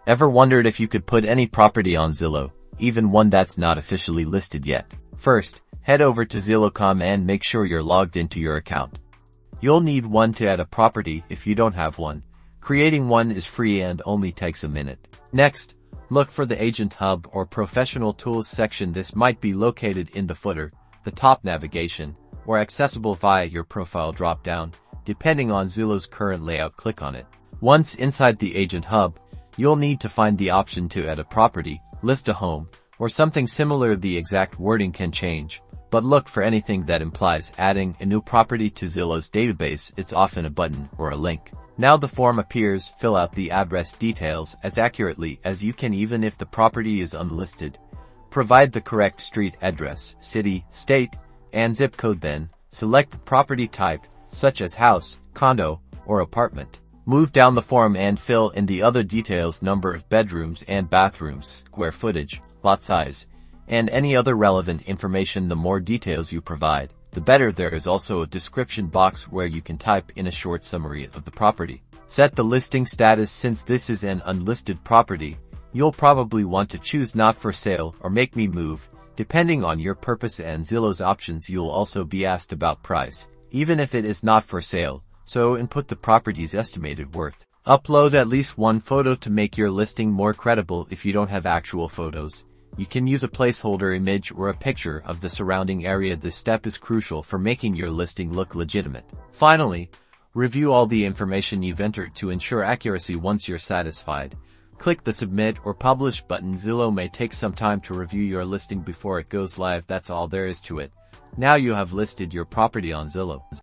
Ever wondered if you could put any property on Zillow, even one that's not officially listed yet? First, head over to Zillow.com and make sure you're logged into your account. You'll need one to add a property if you don't have one. Creating one is free and only takes a minute. Next, look for the Agent Hub or Professional Tools section. This might be located in the footer, the top navigation, or accessible via your profile drop-down, depending on Zillow's current layout. Click on it. Once inside the Agent Hub, you'll need to find the option to add a property, list a home, or something similar. The exact wording can change, but look for anything that implies adding a new property to Zillow's database. It's often a button or a link. Now the form appears. Fill out the address details as accurately as you can, even if the property is unlisted. Provide the correct street address, city, state, and zip code. Then, select the property type, such as house, condo, or apartment. Move down the form and fill in the other details: number of bedrooms and bathrooms, square footage, lot size, and any other relevant information. The more details you provide, the better. There is also a description box where you can type in a short summary of the property. Set the listing status. Since this is an unlisted property, you'll probably want to choose not for sale or make me move, depending on your purpose and Zillow's options. You'll also be asked about price, even if it is not for sale, so input the property's estimated worth. Upload at least one photo to make your listing more credible. If you don't have actual photos, you can use a placeholder image or a picture of the surrounding area. This step is crucial for making your listing look legitimate. Finally, review all the information you've entered to ensure accuracy. Once you're satisfied, click the Submit or Publish button. Zillow may take some time to review your listing before it goes live. That's all there is to it. Now you have listed your property on Zillow.